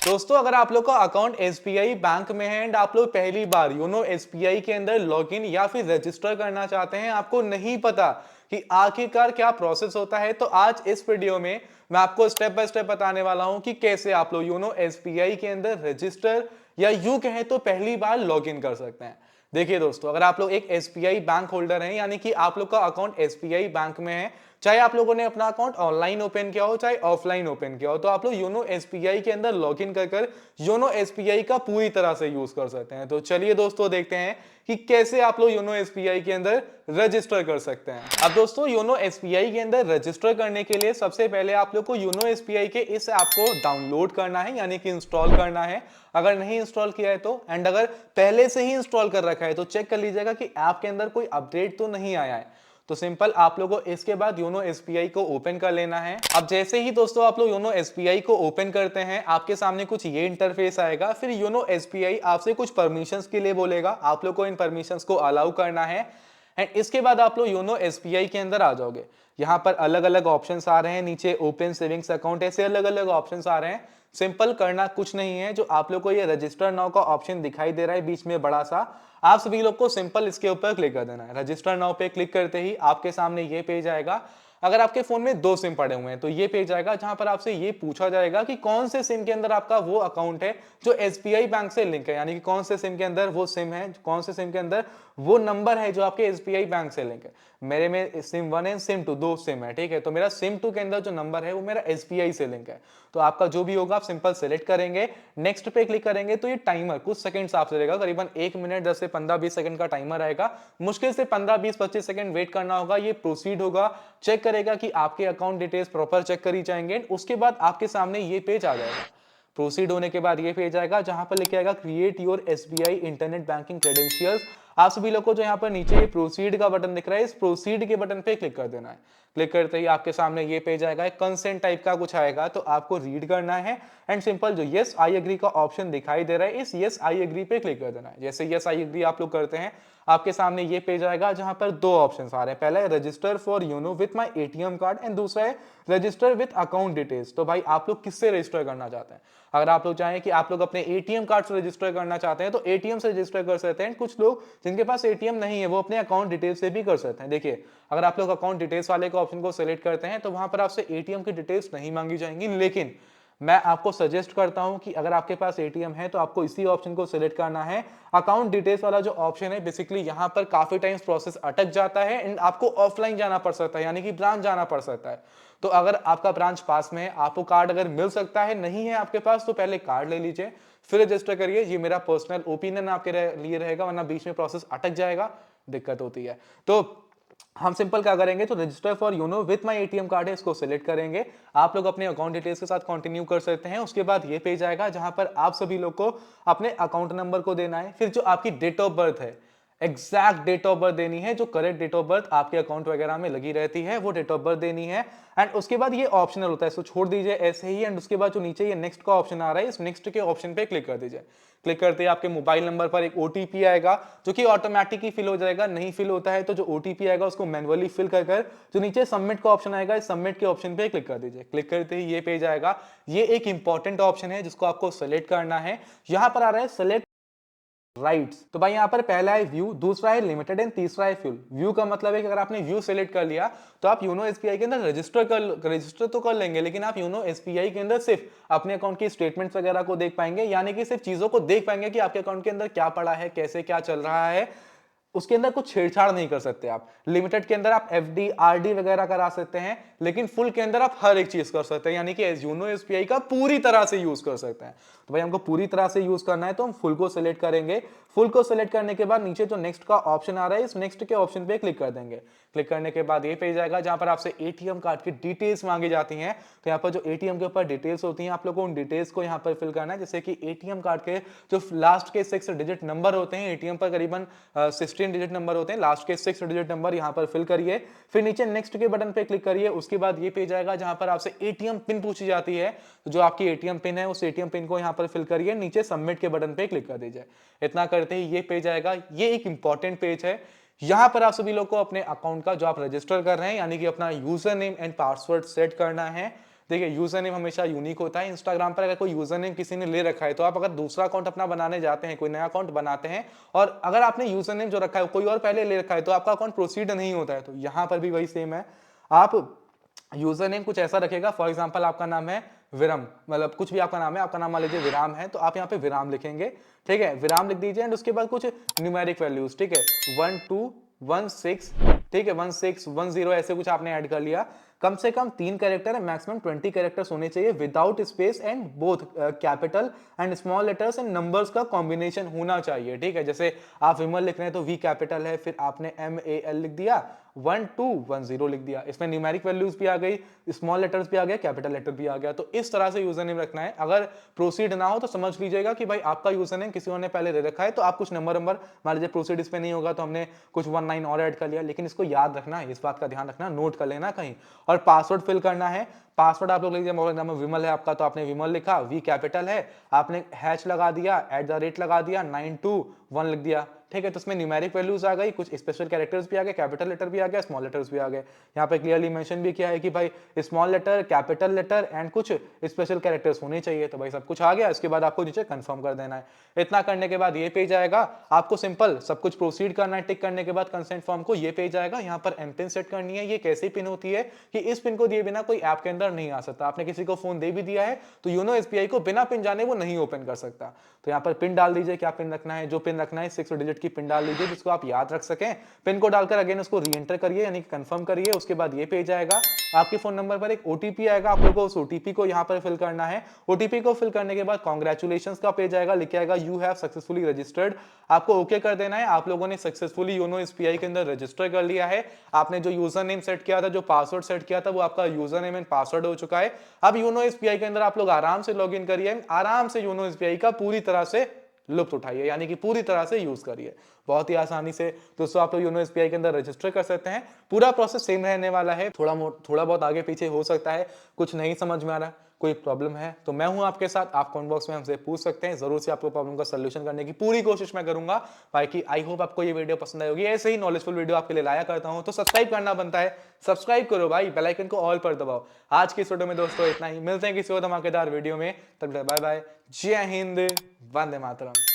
दोस्तों अगर आप लोग का अकाउंट एसबीआई बैंक में है एंड आप लोग पहली बार योनो एसबीआई के अंदर लॉगिन या फिर रजिस्टर करना चाहते हैं, आपको नहीं पता कि आखिरकार क्या प्रोसेस होता है, तो आज इस वीडियो में मैं आपको स्टेप बाय स्टेप बताने वाला हूं कि कैसे आप लोग योनो एसबीआई के अंदर रजिस्टर या यूं कहें तो पहली बार लॉगिन कर सकते हैं। देखिए दोस्तों, अगर आप लोग एक एसबीआई बैंक होल्डर हैं, यानी कि आप लोग का अकाउंट एसबीआई बैंक में है, चाहे आप लोगों ने अपना अकाउंट ऑनलाइन ओपन किया हो चाहे ऑफलाइन ओपन किया हो, तो आप लोग योनो एसबीआई के अंदर लॉगिन कर योनो एसबीआई का पूरी तरह से यूज कर सकते हैं। तो चलिए दोस्तों देखते हैं कि कैसे आप लोग योनो एसबीआई के अंदर रजिस्टर कर सकते हैं। अब दोस्तों योनो एसबीआई के अंदर रजिस्टर करने के लिए सबसे पहले आप लोग को योनो एसबीआई के इस ऐप को डाउनलोड करना है, यानी कि इंस्टॉल करना है। अगर नहीं इंस्टॉल किया है तो, एंड अगर पहले से ही इंस्टॉल कर रखा है तो चेक कर लीजिएगा कि ऐप के अंदर कोई अपडेट तो नहीं आया है। तो सिंपल आप लोगों को इसके बाद योनो एसबीआई को ओपन कर लेना है। अब जैसे ही दोस्तों आप लोग योनो एसबीआई को ओपन करते हैं, आपके सामने कुछ ये इंटरफेस आएगा। फिर योनो एसबीआई आपसे कुछ परमिशंस के लिए बोलेगा, आप लोग को इन परमिशंस को अलाउ करना है। एंड इसके बाद आप लोग योनो एसबीआई के अंदर आ जाओगे। यहाँ पर अलग अलग ऑप्शंस आ रहे हैं, नीचे ओपन सेविंग्स अकाउंट, ऐसे अलग अलग ऑप्शंस आ रहे हैं। सिंपल करना कुछ नहीं है, जो आप लोग को ये रजिस्टर नाउ का ऑप्शन दिखाई दे रहा है बीच में बड़ा सा, आप सभी लोग को सिंपल इसके ऊपर क्लिक कर देना है। रजिस्टर नाउ पे क्लिक करते ही आपके सामने ये पेज आएगा। अगर आपके फोन में दो सिम पड़े हुए हैं तो ये पेज आएगा, जहां पर आपसे ये पूछा जाएगा कि कौन से सिम के अंदर आपका वो अकाउंट है जो एसबीआई बैंक से लिंक है, यानी कि कौन से सिम के अंदर वो सिम है, कौन से सिम के अंदर वो नंबर है जो आपके एसबीआई बैंक से लिंक है। मेरे में सिम 1 है, सिम 2, दो सिम है, ठीक है। तो मेरा सिम 2 के अंदर जो नंबर है वो मेरा एसबीआई से लिंक है। तो आपका जो भी होगा आप सिंपल सेलेक्ट करेंगे, नेक्स्ट पे क्लिक करेंगे तो ये टाइमर कुछ सेकंड्स आपसे लेगा, करीबन 1 मिनट 10 से 15-20 सेकंड का टाइमर आएगा। मुश्किल से 15-20-25 सेकंड वेट करना होगा। ये प्रोसीड होगा, चेक करेगा कि आपके अकाउंट डिटेल्स प्रॉपर चेक करी जाएंगे। उसके बाद आपके सामने ये पेज आ जाएगा। प्रोसीड होने के बाद ये पेज आएगा, जहां पर लिखा आएगा create your SBI internet banking credentials. आप सभी लोग को जो यहाँ पर नीचे ये प्रोसीड का बटन दिख रहा है, इस प्रोसीड के बटन पे क्लिक कर देना है। क्लिक करते ही आपके सामने ये पेज आएगा, एक कंसेंट टाइप का कुछ आएगा, तो आपको रीड करना है। एंड सिंपल जो यस आई एग्री का ऑप्शन दिखाई दे रहा है, इस यस आई एग्री पे क्लिक कर देना है। जैसे यस आई एग्री आप लोग करते हैं, आपके सामने ये पेज आएगा, जहां पर दो ऑप्शन आ रहे हैं। पहला है register for YONO with my ATM card and दूसरा है रजिस्टर विथ अकाउंट डिटेल्स। तो भाई आप लोग किससे रजिस्टर करना चाहते हैं? अगर आप लोग चाहें कि आप लोग अपने एटीएम कार्ड से रजिस्टर करना चाहते हैं तो एटीएम से रजिस्टर कर सकते हैं। कुछ लोग जिनके पास एटीएम नहीं है वो अपने अकाउंट डिटेल्स से भी कर सकते हैं। देखिए, अगर आप लोग अकाउंट डिटेल्स वाले को ऑप्शन को सिलेक्ट करते हैं तो वहां पर आपसे एटीएम की डिटेल्स नहीं मांगी जाएंगी, लेकिन मैं आपको सजेस्ट करता हूं कि अगर आपके पास एटीएम है तो आपको इसी ऑप्शन को सिलेक्ट करना है। अकाउंट डिटेल्स वाला जो ऑप्शन है, बेसिकली यहां पर काफी टाइम्स प्रोसेस अटक जाता है एंड आपको ऑफलाइन जाना पड़ सकता है, यानी कि ब्रांच जाना पड़ सकता है। तो अगर आपका ब्रांच पास में है, आपको कार्ड अगर मिल सकता है, नहीं है आपके पास तो पहले कार्ड ले लीजिए फिर रजिस्टर करिए। ये मेरा पर्सनल ओपिनियन आपके लिए रहेगा, वरना बीच में प्रोसेस अटक जाएगा, दिक्कत होती है। तो हम सिंपल क्या करेंगे, तो register for YONO with my ATM card है, इसको सिलेक्ट करेंगे। आप लोग अपने अकाउंट डिटेल्स के साथ कंटिन्यू कर सकते हैं। उसके बाद ये पेज आएगा, जहां पर आप सभी लोग को अपने अकाउंट नंबर को देना है। फिर जो आपकी डेट ऑफ बर्थ है, एग्जैक्ट डेट ऑफ बर्थ देनी है, जो करेक्ट डेट ऑफ बर्थ आपके अकाउंट वगैरह में लगी रहती है वो डेट ऑफ बर्थ देनी है। एंड उसके बाद ये ऑप्शनल होता है, इसको छोड़ दीजिए ऐसे ही। एंड उसके बाद जो नीचे ये नेक्स्ट का ऑप्शन आ रहा है, इस नेक्स्ट के ऑप्शन पे क्लिक कर दीजिए। क्लिक करते ही आपके मोबाइल नंबर पर एक ओटीपी आएगा, जो कि ऑटोमेटिक ही फिल हो जाएगा। नहीं फिल होता है तो जो ओटीपी आएगा उसको मैनुअली फिल कर जो नीचे सबमिट का ऑप्शन आएगा, इस सबमिट के ऑप्शन पे क्लिक कर दीजिए। क्लिक करते ही ये पेज आएगा। ये एक इंपॉर्टेंट ऑप्शन है जिसको आपको सेलेक्ट करना है। यहां पर आ रहा है सेलेक्ट राइट्स। तो भाई यहाँ पर पहला है व्यू, दूसरा है लिमिटेड एंड तीसरा है फ्यूल। व्यू का मतलब है कि अगर आपने व्यू सेलेक्ट कर लिया तो आप योनो एसबीआई के अंदर रजिस्टर तो कर लेंगे, लेकिन आप योनो एसबीआई के अंदर सिर्फ अपने अकाउंट की स्टेटमेंट्स वगैरह को देख पाएंगे, यानी कि सिर्फ चीजों को देख पाएंगे कि आपके अकाउंट के अंदर क्या पड़ा है, कैसे क्या चल रहा है। उसके अंदर कुछ छेड़छाड़ नहीं कर सकते आप। लिमिटेड के अंदर आप एफडी आरडी वगैरह करा सकते हैं, लेकिन फुल के अंदर आप हर एक चीज कर सकते हैं, यानी कि योनो एसबीआई का पूरी तरह से यूज कर सकते हैं। तो भाई हमको पूरी तरह से यूज करना है तो हम फुल को सिलेक्ट करेंगे। फुल को सिलेक्ट करने के बाद नीचे जो नेक्स्ट का ऑप्शन आ रहा है, इस नेक्स्ट के ऑप्शन पे क्लिक कर देंगे। क्लिक करने के बाद ये पेज आएगा, जहां पर आपसे एटीएम कार्ड की डिटेल्स मांगी जाती हैं। तो यहाँ पर जो एटीएम के ऊपर डिटेल्स होती हैं, आप लोगों को उन डिटेल्स को यहाँ पर फिल करना है। जैसे कि एटीएम कार्ड के जो लास्ट के 6 डिजिट नंबर होते हैं, एटीएम पर करीबन 16 डिजिट नंबर होते हैं, लास्ट के 6 डिजिट नंबर यहाँ पर फिल करिए। फिर नीचे नेक्स्ट के बटन पे क्लिक करिए। उसके बाद ये पेज आएगा, जहां पर आपसे एटीएम पिन पूछी जाती है। तो जो आपकी एटीएम पिन है उस एटीएम पिन को यहाँ पर फिल करिए, नीचे सबमिट के बटन पे क्लिक कर दीजिए। इतना करते ही ये पेज आएगा। ये एक इंपॉर्टेंट पेज है। यहां पर आप सभी लोग को अपने अकाउंट का जो आप रजिस्टर कर रहे हैं, यानी कि अपना user name and password set करना है। देखिए यूजर नेम हमेशा यूनिक होता है। इंस्टाग्राम पर अगर कोई यूजर नेम किसी ने ले रखा है तो आप अगर दूसरा अकाउंट अपना बनाने जाते हैं, कोई नया अकाउंट बनाते हैं और अगर आपने यूजर नेम जो रखा है कोई और पहले ले रखा है तो आपका अकाउंट प्रोसीड नहीं होता है। तो यहां पर भी वही सेम है, आप यूजर नेम कुछ ऐसा रखेगा, फॉर एग्जांपल आपका नाम है विरम, मतलब कुछ भी आपका नाम है, आपका नाम मान लीजिए विराम है तो आप यहाँ पे विराम लिखेंगे, ठीक है, विराम लिख दीजिए एंड उसके बाद कुछ न्यूमेरिक वैल्यूज, ठीक है, 1 2 1 6, ठीक है, 1 6 1 0 ऐसे कुछ आपने ऐड कर लिया। कम से कम 3 कैरेक्टर है, मैक्सिमम 20 कैरेक्टर्स होने चाहिए without space and both capital and small letters and numbers का कॉम्बिनेशन होना चाहिए, ठीक है। जैसे आप विमल लिख रहे हैं तो वी कैपिटल है, फिर आपने MAL लिख दिया, 1 2 1 0 लिख दिया, इसमें न्यूमेरिक वैल्यूज भी आ गई, स्मॉल लेटर्स भी आ गया, कैपिटल लेटर भी आ गया। तो इस तरह से यूजर नेम रखना है। अगर प्रोसीड ना हो तो समझ लीजिएगा कि भाई आपका यूजर नेम किसी और ने पहले दे रखा है, तो आप कुछ नंबर मान लीजिए प्रोसीड इस पे नहीं होगा तो हमने कुछ 1 9 और ऐड कर लिया, लेकिन इसको याद रखना है, इस बात का ध्यान रखना, नोट कर लेना कहीं। और पासवर्ड फिल करना है, पासवर्ड आप लोग लीजिए, मोबाइल नंबर विमल है आपका तो आपने विमल लिखा, वी कैपिटल है, आपने हैश लगा दिया, @ लगा दिया, 921 लिख दिया, ठीक है। तो इसमें न्यूमेरिक वैल्यूज आ गई, कुछ स्पेशल कैरेक्टर्स भी आ गए, कैपिटल लेटर भी आ गया, स्मॉल लेटर्स भी आ गए। यहाँ पे क्लियरली मेंशन भी किया है कि भाई small letter, capital letter and कुछ स्पेशल कैरेक्टर्स होने चाहिए। तो भाई सब कुछ आ गया, इसके बाद आपको नीचे कंफर्म कर देना है। इतना करने के बाद ये पेज आएगा, आपको सिंपल सब कुछ प्रोसीड करना है, टिक करने के बाद कंसेंट फॉर्म को, ये पेज आएगा। यहाँ पर एम पिन सेट करनी है। ये कैसी पिन होती है कि इस पिन को दिए बिना कोई ऐप के अंदर नहीं आ सकता। आपने किसी को फोन दे भी दिया है तो योनो एसबीआई को बिना पिन जाने वो नहीं ओपन कर सकता। तो यहाँ पर पिन डाल दीजिए, क्या पिन रखना है, जो पिन रखना है 6 डिजिट की पिन डाल दीजिए जिसको आप याद रख सकें। पिन को डालकर अगेन उसको री एंटर करिए, यानी कंफर्म करिए। उसके बाद ये पेज आएगा, आपके फोन नंबर पर एक ओटीपी आएगा, आप लोगों को उस ओटीपी को यहाँ पर फिल करना है। ओटीपी को फिल करने के बाद कांग्रेचुलेशंस का पेज आएगा, लिखा आएगा यू हैव सक्सेसफुली रजिस्टर्ड। आपको ओके कर देना है। आप लोगों ने सक्सेसफुली योनो एसबीआई के अंदर रजिस्टर कर लिया है। आपने जो यूजर नेम सेट किया था, जो पासवर्ड सेट किया था, वो आपका यूजर नेम एंड पासवर्ड हो चुका है। अब योनो एसबीआई के अंदर आप लोग आराम से लॉग इन करिए, आराम से योनो एसबीआई का पूरी तरह से लुत्फ उठाइए, यानी कि पूरी तरह से यूज करिए। बहुत ही आसानी से दोस्तों आप लोग योनो एसबीआई के अंदर रजिस्टर कर सकते हैं। पूरा प्रोसेस सेम रहने वाला है, थोड़ा बहुत आगे पीछे हो सकता है, कुछ नहीं समझ में आ रहा, कोई प्रॉब्लम है तो मैं हूं आपके साथ, आप कमेंट बॉक्स में हमसे पूछ सकते हैं। जरूर से आपको प्रॉब्लम का सलूशन करने की पूरी कोशिश मैं करूंगा। बाकी आई होप आपको ये वीडियो पसंद आई होगी। ऐसे ही नॉलेजफुल वीडियो आपके लिए लाया करता हूं, तो सब्सक्राइब करना बनता है, सब्सक्राइब करो भाई, बेल आइकन को ऑल पर दबाओ। आज की इस वीडियो में दोस्तों इतना ही, मिलते हैं किसी और धमाकेदार वीडियो में, तब तक बाय बाय, जय हिंद, वंदे मातरम।